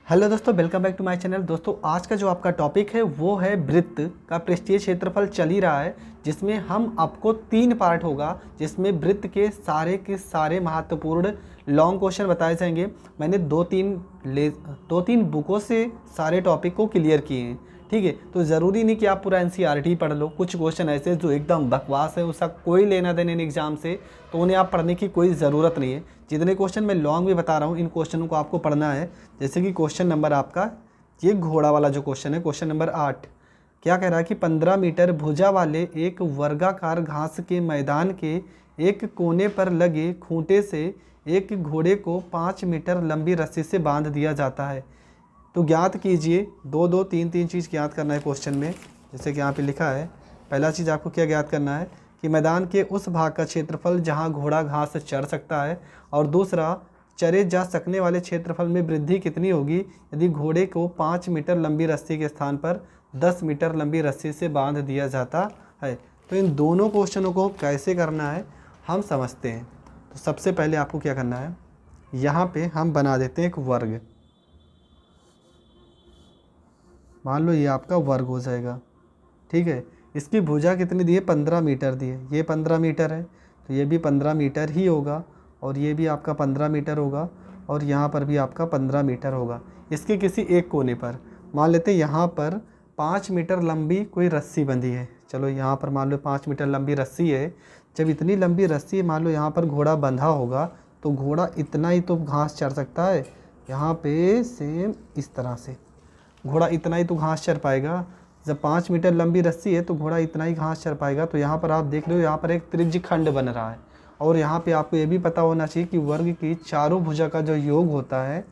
Hello दोस्तों, welcome back to my channel. दोस्तों आज का जो आपका टॉपिक है वो है वृत्त का पृष्ठीय क्षेत्रफल चल ही रहा है, जिसमें हम आपको 3 पार्ट होगा जिसमें वृत्त के सारे महत्वपूर्ण लॉन्ग क्वेश्चन बताए जाएंगे। मैंने दो तीन बुकों से सारे टॉपिक को क्लियर किए हैं, ठीक है। तो ज़रूरी नहीं कि आप पूरा एनसीईआरटी पढ़ लो। कुछ क्वेश्चन ऐसे जो एकदम बकवास है, उसका कोई लेना देना नहीं एग्जाम से, तो उन्हें आप पढ़ने की कोई ज़रूरत नहीं है। जितने क्वेश्चन मैं लॉन्ग में बता रहा हूँ, इन क्वेश्चनों को आपको पढ़ना है। जैसे कि क्वेश्चन नंबर आपका ये घोड़ा वाला जो क्वेश्चन है, क्वेश्चन नंबर 8 क्या कह रहा है कि 15 मीटर भुजा वाले एक वर्गाकार घास के मैदान के एक कोने पर लगे खूंटे से एक घोड़े को 5 मीटर लंबी रस्सी से बांध दिया जाता है। तो ज्ञात कीजिए, दो दो तीन तीन चीज़ ज्ञात करना है क्वेश्चन में। जैसे कि यहाँ पे लिखा है, पहला चीज़ आपको क्या ज्ञात करना है कि मैदान के उस भाग का क्षेत्रफल जहाँ घोड़ा घास चढ़ सकता है, और दूसरा चरे जा सकने वाले क्षेत्रफल में वृद्धि कितनी होगी यदि घोड़े को 5 मीटर लंबी रस्सी के स्थान पर 10 मीटर लंबी रस्सी से बांध दिया जाता है। तो इन दोनों क्वेश्चनों को कैसे करना है हम समझते हैं। तो सबसे पहले आपको क्या करना है, यहाँ पे हम बना देते हैं एक वर्ग। मान लो ये आपका वर्ग हो जाएगा, ठीक है। इसकी भुजा कितनी दी है, 15 मीटर दी है। ये 15 मीटर है तो ये भी 15 मीटर ही होगा, और ये भी आपका 15 मीटर होगा, और यहाँ पर भी आपका 15 मीटर होगा। इसके किसी एक कोने पर मान लेते हैं यहाँ पर 5 मीटर लंबी कोई रस्सी बंधी है। चलो यहाँ पर मान लो 5 मीटर लंबी रस्सी है। जब इतनी लंबी रस्सी है, मान लो यहाँ पर घोड़ा बंधा होगा, तो घोड़ा इतना ही तो घास चढ़ सकता है। यहाँ पे सेम इस तरह से घोड़ा इतना ही तो घास चढ़ पाएगा। जब 5 मीटर लंबी रस्सी है तो घोड़ा इतना ही घास चढ़ पाएगा। तो यहाँ पर आप देख रहे हो, यहाँ पर एक त्रिज्य खंड बन रहा है, और यहाँ पे आपको ये भी पता होना चाहिए कि वर्ग की चारों भुजा का जो योग होता है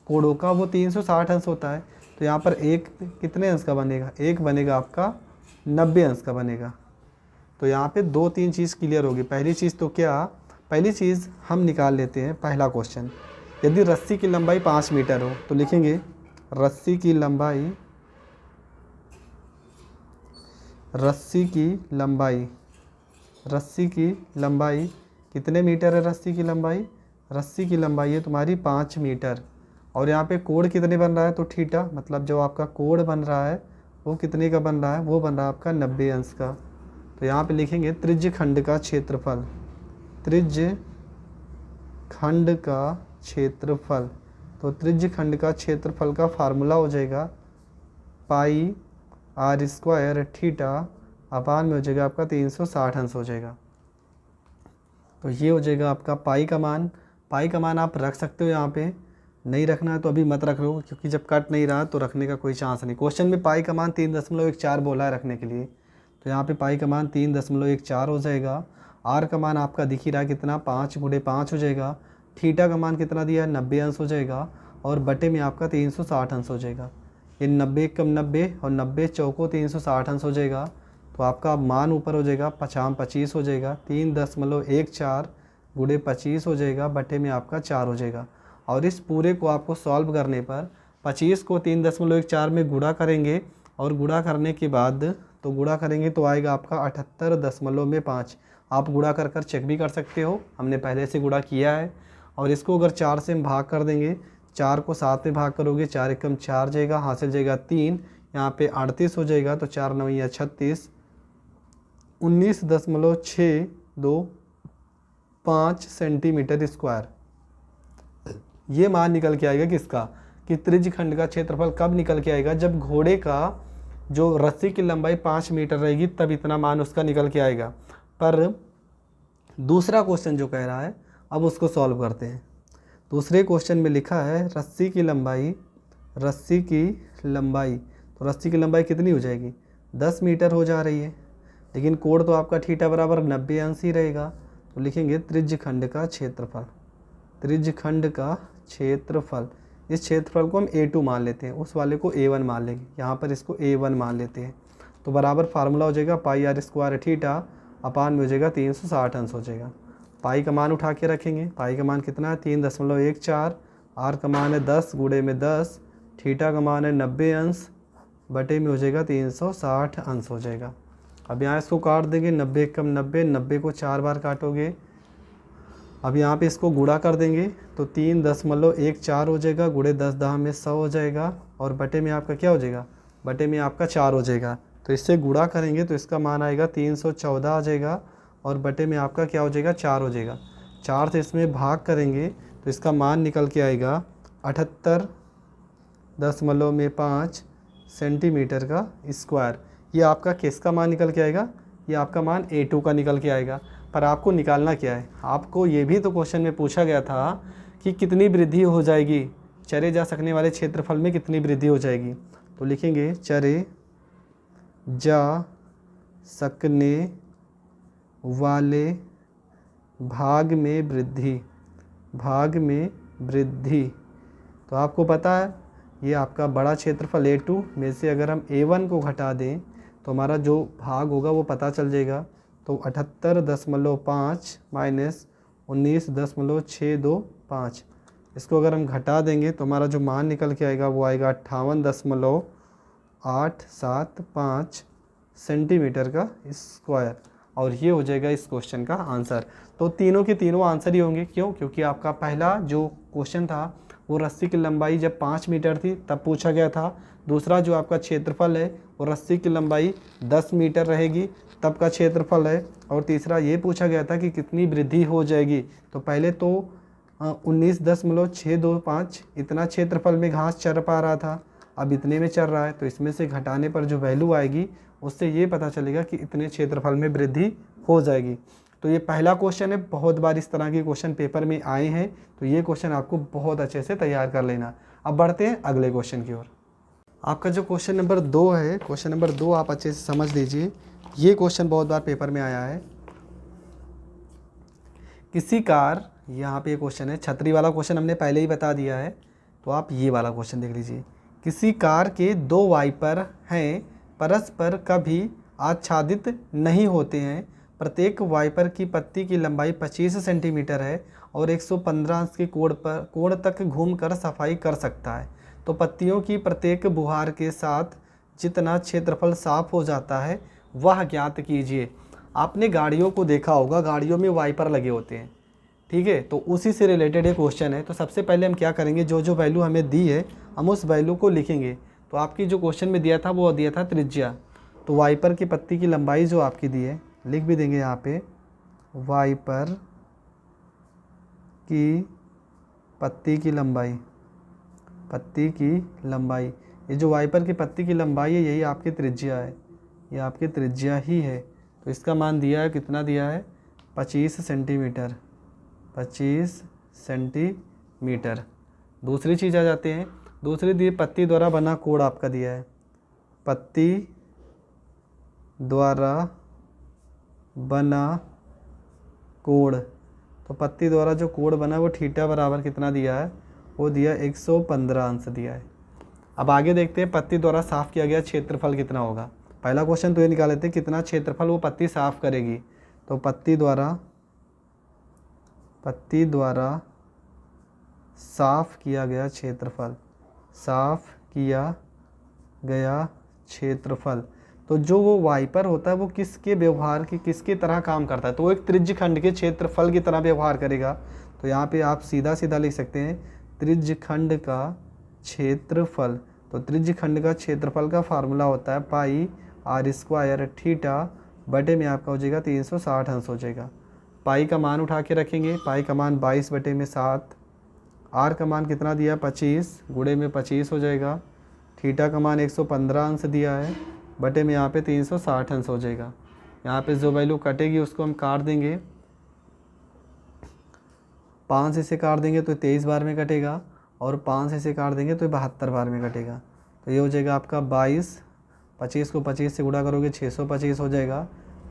कोणों का, वो 360 अंश होता है। तो यहाँ पर एक कितने अंश का बनेगा, एक बनेगा आपका 90 अंश का बनेगा। तो यहाँ पे 2-3 चीज़ क्लियर होगी। पहली चीज़ तो क्या, पहली चीज़ हम निकाल लेते हैं पहला क्वेश्चन। यदि रस्सी की लंबाई 5 मीटर हो तो लिखेंगे रस्सी की लंबाई कितने मीटर है। रस्सी की लंबाई है तुम्हारी 5 मीटर, और यहाँ पे कोण कितने बन रहा है, तो थीटा, मतलब जो आपका कोण बन रहा है वो कितने का बन रहा है, वो बन रहा है आपका 90 अंश का। तो यहाँ पे लिखेंगे त्रिज्य खंड का क्षेत्रफल। तो त्रिज्य खंड का क्षेत्रफल का फार्मूला हो जाएगा पाई आर स्क्वायर थीटा अपान में हो जाएगा आपका 360 अंश हो जाएगा। तो ये हो जाएगा आपका पाई का मान आप रख सकते हो, यहाँ पे नहीं रखना है तो अभी मत रख लो, क्योंकि जब कट नहीं रहा तो रखने का कोई चांस नहीं। क्वेश्चन में पाई का मान 3.14 बोला है रखने के लिए, तो यहाँ पे पाई का मान 3.14 हो जाएगा। आर का मान आपका दिख ही रहा है कितना, 5 × 5 हो जाएगा। थीटा का मान कितना दिया है, 90 अंश हो जाएगा, और बटे में आपका 360 अंश हो जाएगा। ये 90 कम 90 और 90 चौको 360 अंश हो जाएगा। तो आपका मान ऊपर हो जाएगा 25 हो जाएगा, 3.14 × 25 हो जाएगा, बटे में आपका 4 हो जाएगा। और इस पूरे को आपको सॉल्व करने पर 25 को 3.14 में गुणा करेंगे, और गुणा करने के बाद तो आएगा आपका 78.5। आप गुणा कर चेक भी कर सकते हो, हमने पहले से गुणा किया है। और इसको अगर 4 से हम भाग कर देंगे, 4 को 7 में भाग करोगे, 4 एकम 4 जाएगा, हासिल जाएगा 3, यहाँ पे 38 हो जाएगा। तो 4 9 या 36, 19.625 सेंटीमीटर स्क्वायर। ये मान निकल के आएगा किसका, कि त्रिज्य खंड का क्षेत्रफल कब निकल के आएगा, जब घोड़े का जो रस्सी की लंबाई 5 मीटर रहेगी तब इतना मान उसका निकल के आएगा। पर दूसरा क्वेश्चन जो कह रहा है, अब उसको सॉल्व करते हैं। दूसरे क्वेश्चन में लिखा है रस्सी की लंबाई, तो रस्सी की लंबाई कितनी हो जाएगी, 10 मीटर हो जा रही है, लेकिन कोण तो आपका थीटा बराबर 90 अंश ही रहेगा। तो लिखेंगे त्रिज्य खंड का क्षेत्रफल। इस क्षेत्रफल को हम A2 मान लेते हैं, उस वाले को A1 मान लेंगे, यहाँ पर इसको A1 मान लेते हैं। तो बराबर फार्मूला हो जाएगा पाई आर स्क्वायर थीटा अपान में हो जाएगा 360 अंश हो जाएगा। पाई का मान उठा के रखेंगे, पाई का मान कितना है 3.14, आर का मान है 10 गुणे में 10, थीटा का मान है 90 अंश, बटे में हो जाएगा 360 अंश हो जाएगा। अब यहाँ इसको काट देंगे, 90 कम 90, 90 को 4 बार काटोगे अब यहाँ पे इसको गुणा कर देंगे तो 3.14 हो जाएगा, गुणे 10 10 में 100 हो जाएगा, और बटे में आपका क्या हो जाएगा, बटे में आपका 4 हो जाएगा। तो इससे गुणा करेंगे तो इसका मान आएगा 314 आ जाएगा, और बटे में आपका क्या हो जाएगा, 4 हो जाएगा। 4 से इसमें भाग करेंगे तो इसका मान निकल के आएगा 78.5 सेंटीमीटर का स्क्वायर। ये आपका किसका मान निकल के आएगा, ये आपका मान A2 का निकल के आएगा। पर आपको निकालना क्या है, आपको ये भी तो क्वेश्चन में पूछा गया था कि कितनी वृद्धि हो जाएगी, चरे जा सकने वाले क्षेत्रफल में कितनी वृद्धि हो जाएगी। तो लिखेंगे चरे जा सकने वाले भाग में वृद्धि, भाग में वृद्धि। तो आपको पता है ये आपका बड़ा क्षेत्रफल A2 में से अगर हम A1 को घटा दें तो हमारा जो भाग होगा वो पता चल जाएगा। तो 78.5 माइनस 19.625, इसको अगर हम घटा देंगे तो हमारा जो मान निकल के आएगा वो आएगा 58.875 सेंटीमीटर का स्क्वायर। और ये हो जाएगा इस क्वेश्चन का आंसर। तो तीनों के तीनों आंसर ही होंगे। क्यों? क्योंकि आपका पहला जो क्वेश्चन था वो रस्सी की लंबाई जब 5 मीटर थी तब पूछा गया था। दूसरा जो आपका क्षेत्रफल है वो रस्सी की लंबाई 10 मीटर रहेगी तब का क्षेत्रफल है। और तीसरा ये पूछा गया था कि कितनी वृद्धि हो जाएगी। तो पहले तो 19.625 इतना क्षेत्रफल में घास चर पा रहा था, अब इतने में चर रहा है। तो इसमें से घटाने पर जो वैल्यू आएगी उससे ये पता चलेगा कि इतने क्षेत्रफल में वृद्धि हो जाएगी। तो ये पहला क्वेश्चन है, बहुत बार इस तरह के क्वेश्चन पेपर में आए हैं। तो ये क्वेश्चन आपको बहुत अच्छे से तैयार कर लेना। अब बढ़ते हैं अगले क्वेश्चन की ओर। आपका जो क्वेश्चन नंबर 2 है, क्वेश्चन नंबर 2 आप अच्छे से समझ लीजिए। ये क्वेश्चन बहुत बार पेपर में आया है। किसी कार, यहाँ पे क्वेश्चन है, छतरी वाला क्वेश्चन हमने पहले ही बता दिया है, तो आप ये वाला क्वेश्चन देख लीजिए। किसी कार के 2 वाइपर हैं, परस्पर कभी आच्छादित नहीं होते हैं। प्रत्येक वाइपर की पत्ती की लंबाई 25 सेंटीमीटर है और 115 अंश के कोण तक घूमकर सफाई कर सकता है। तो पत्तियों की प्रत्येक बुहार के साथ जितना क्षेत्रफल साफ हो जाता है वह ज्ञात कीजिए। आपने गाड़ियों को देखा होगा, गाड़ियों में वाइपर लगे होते हैं, ठीक है। तो उसी से रिलेटेड ये क्वेश्चन है। तो सबसे पहले हम क्या करेंगे, जो जो वैल्यू हमें दी है हम उस वैल्यू को लिखेंगे। तो आपकी जो क्वेश्चन में दिया था वो दिया था त्रिज्या। तो वाइपर की पत्ती की लंबाई जो आपकी दी है लिख भी देंगे यहाँ पे, वाइपर की पत्ती की लंबाई, पत्ती की लंबाई, ये जो वाइपर की पत्ती की लंबाई है यही आपकी त्रिज्या है, ये आपकी त्रिज्या ही है। तो इसका मान दिया है, कितना दिया है, 25 सेंटीमीटर, 25 सेंटीमीटर। दूसरी चीज़ आ जाते हैं, दूसरी दी पत्ती द्वारा बना कोण आपका दिया है, पत्ती द्वारा बना कोण। तो पत्ती द्वारा जो कोण बना वो थीटा बराबर कितना दिया है, वो दिया 115 अंश दिया है। अब आगे देखते हैं पत्ती द्वारा साफ किया गया क्षेत्रफल कितना होगा। पहला क्वेश्चन तो ये निकाल लेते हैं कितना क्षेत्रफल वो पत्ती साफ करेगी। तो पत्ती द्वारा साफ किया गया क्षेत्रफल, साफ किया गया क्षेत्रफल। तो जो वो वाइपर होता है वो किसके व्यवहार की, किसके तरह काम करता है, तो वो एक त्रिज्यखंड के क्षेत्रफल की तरह व्यवहार करेगा। तो यहाँ पे आप सीधा सीधा लिख सकते हैं त्रिज्यखंड का क्षेत्रफल। तो त्रिज्यखंड का क्षेत्रफल का फार्मूला होता है पाई आर स्क्वायर थीटा बटे में आपका हो जाएगा 360 अंश हो जाएगा। पाई का मान उठा के रखेंगे, पाई का मान 22 बटे में 7, आर का मान कितना दिया 25, गुणे में 25 हो जाएगा, थीटा का मान 115 अंश दिया है, बटे में यहाँ पे 360 अंश हो जाएगा। यहाँ पे जो वैल्यू कटेगी उसको हम काट देंगे, 5 से काट देंगे तो 23 बार में कटेगा, और 5 से काट देंगे तो 72 बार में कटेगा। तो ये हो जाएगा आपका 22, 25 को 25 से गुणा करोगे 625 हो जाएगा,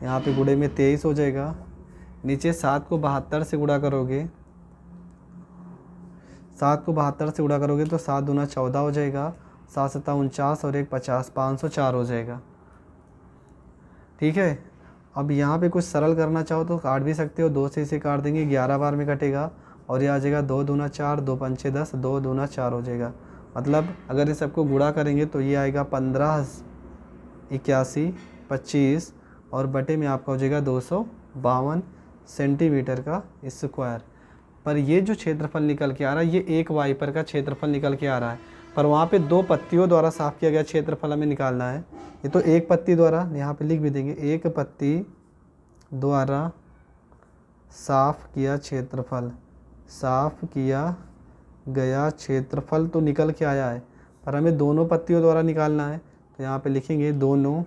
यहाँ पे गुणे में 23 हो जाएगा। नीचे 7 को 72 से गुणा करोगे, 7 को 72 से गुणा करोगे तो 7 दूना 14 हो जाएगा, 7 सत्ता 49 और 1 50, 504 हो जाएगा, ठीक है। अब यहाँ पे कुछ सरल करना चाहो तो काट भी सकते हो, 2 से इसे काट देंगे 11 बार में कटेगा, और ये आ जाएगा 2 दूना 4, 2 पंचे 10, 2 दूना 4 हो जाएगा। मतलब अगर इस सबको गुणा करेंगे तो ये आएगा 15 81 25 और बटे में आपका हो जाएगा 252 सेंटीमीटर का स्क्वायर। पर ये जो क्षेत्रफल निकल के आ रहा है ये एक वाइपर का क्षेत्रफल निकल के आ रहा है, पर वहाँ पे 2 पत्तियों द्वारा साफ किया गया क्षेत्रफल हमें निकालना है। ये तो एक पत्ती द्वारा यहाँ पे लिख भी देंगे, एक पत्ती द्वारा साफ किया क्षेत्रफल, साफ किया गया क्षेत्रफल तो निकल के आया है, पर हमें दोनों पत्तियों द्वारा निकालना है। तो यहाँ पे लिखेंगे दोनों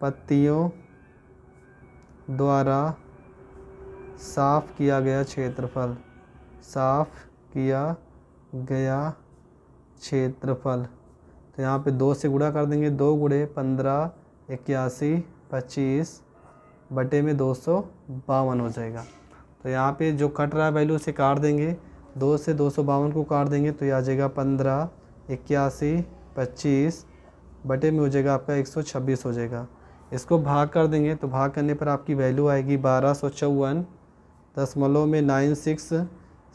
पत्तियों द्वारा साफ किया गया क्षेत्रफल, साफ किया गया क्षेत्रफल। तो यहाँ पे 2 से गुणा कर देंगे, 2 गुणे 15 81 25 बटे में 252 हो जाएगा। तो यहाँ पे जो कट रहा है वैल्यू उसे काट देंगे, 2 से 252 को काट देंगे तो ये आ जाएगा 15 81 25 बटे में हो जाएगा आपका 126 हो जाएगा। इसको भाग कर देंगे तो भाग करने पर आपकी वैल्यू आएगी 1254.96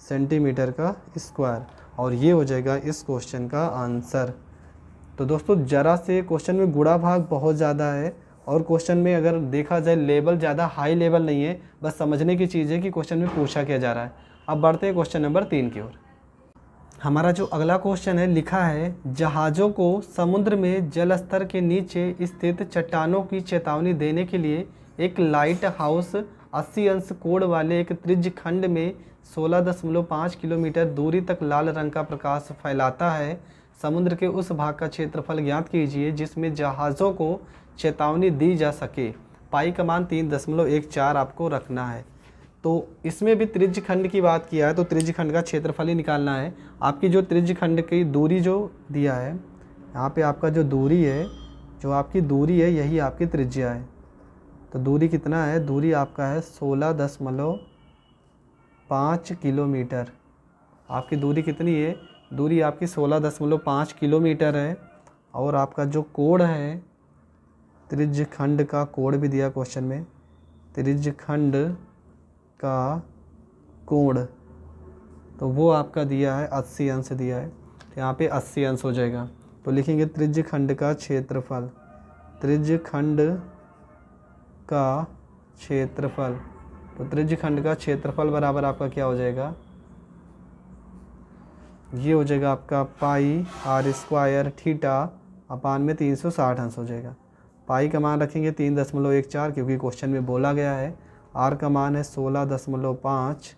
सेंटीमीटर का स्क्वायर, और ये हो जाएगा इस क्वेश्चन का आंसर। तो दोस्तों ज़रा से क्वेश्चन में गुणा भाग बहुत ज़्यादा है, और क्वेश्चन में अगर देखा जाए लेवल ज़्यादा हाई लेवल नहीं है, बस समझने की चीज़ है कि क्वेश्चन में पूछा क्या जा रहा है। अब बढ़ते हैं क्वेश्चन नंबर 3 की ओर। हमारा जो अगला क्वेश्चन है लिखा है, जहाज़ों को समुद्र में जल स्तर के नीचे स्थित चट्टानों की चेतावनी देने के लिए एक लाइट हाउस 80 अंश कोण वाले एक त्रिज्य खंड में 16.5 किलोमीटर दूरी तक लाल रंग का प्रकाश फैलाता है। समुद्र के उस भाग का क्षेत्रफल ज्ञात कीजिए जिसमें जहाज़ों को चेतावनी दी जा सके। पाई का मान 3.14 आपको रखना है। तो इसमें भी त्रिज्य खंड की बात किया है, तो त्रिज्य खंड का क्षेत्रफल ही निकालना है। आपकी जो त्रिज्य खंड की दूरी जो दिया है, यहाँ पे आपका जो दूरी है, जो आपकी दूरी है यही आपकी त्रिज्या है। तो दूरी कितना है, दूरी आपका है 16.5 किलोमीटर। आपकी दूरी कितनी है, दूरी आपकी 16.5 किलोमीटर है। और आपका जो कोण है, त्रिज्य खंड का कोण भी दिया क्वेश्चन में, त्रिज्य खंड का कोण तो वो आपका दिया है 80 अंश दिया है, तो यहाँ पे 80 अंश हो जाएगा। तो लिखेंगे त्रिज्य खंड का क्षेत्रफल, त्रिज्य खंड का क्षेत्रफल। तो त्रिज्य खंड का क्षेत्रफल बराबर आपका क्या हो जाएगा, ये हो जाएगा आपका पाई r² थीटा अपान में 360 अंश हो जाएगा। पाई का मान रखेंगे 3.14 क्योंकि क्वेश्चन में बोला गया है। आर का मान है 16.5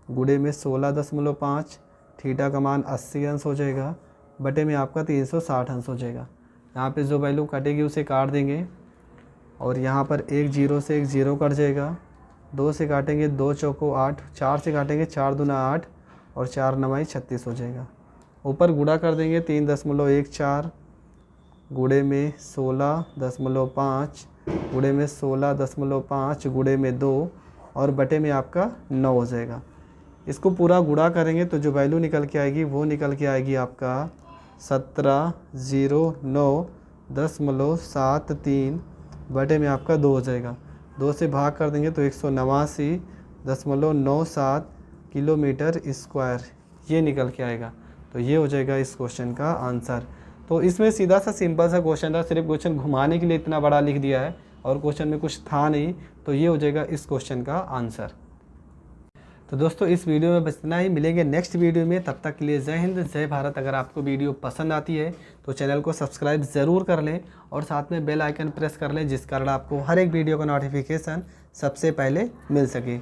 गुणे में 16.5, थीटा का मान 80 अंश हो जाएगा, बटे में आपका 360 अंश हो जाएगा। यहाँ पे जो वैल्यू कटेगी उसे काट देंगे, और यहाँ पर एक 0 से एक 0 कट जाएगा, 2 से काटेंगे 2 चौको 8, 4 से काटेंगे 4 दूना 8 और 4 9 36 हो जाएगा। ऊपर गुणा कर देंगे 3.14 गुणे में 16.5 गुणे में 16.5 गुणे में 2 और बटे में आपका 9 हो जाएगा। इसको पूरा गुणा करेंगे तो जो वैल्यू निकल के आएगी वो निकल के आएगी आपका 1709.73 बटे में आपका 2 हो जाएगा। 2 से भाग कर देंगे तो 189.97 किलोमीटर स्क्वायर ये निकल के आएगा। तो ये हो जाएगा इस क्वेश्चन का आंसर। तो इसमें सीधा सा सिंपल सा क्वेश्चन था, सिर्फ क्वेश्चन घुमाने के लिए इतना बड़ा लिख दिया है और क्वेश्चन में कुछ था नहीं, तो ये हो जाएगा इस क्वेश्चन का आंसर। तो दोस्तों इस वीडियो में बस इतना ही, मिलेंगे नेक्स्ट वीडियो में। तब तक के लिए जय हिंद जय भारत। अगर आपको वीडियो पसंद आती है तो चैनल को सब्सक्राइब ज़रूर कर लें और साथ में बेल आइकन प्रेस कर लें, जिस कारण आपको हर एक वीडियो का नोटिफिकेशन सबसे पहले मिल सके।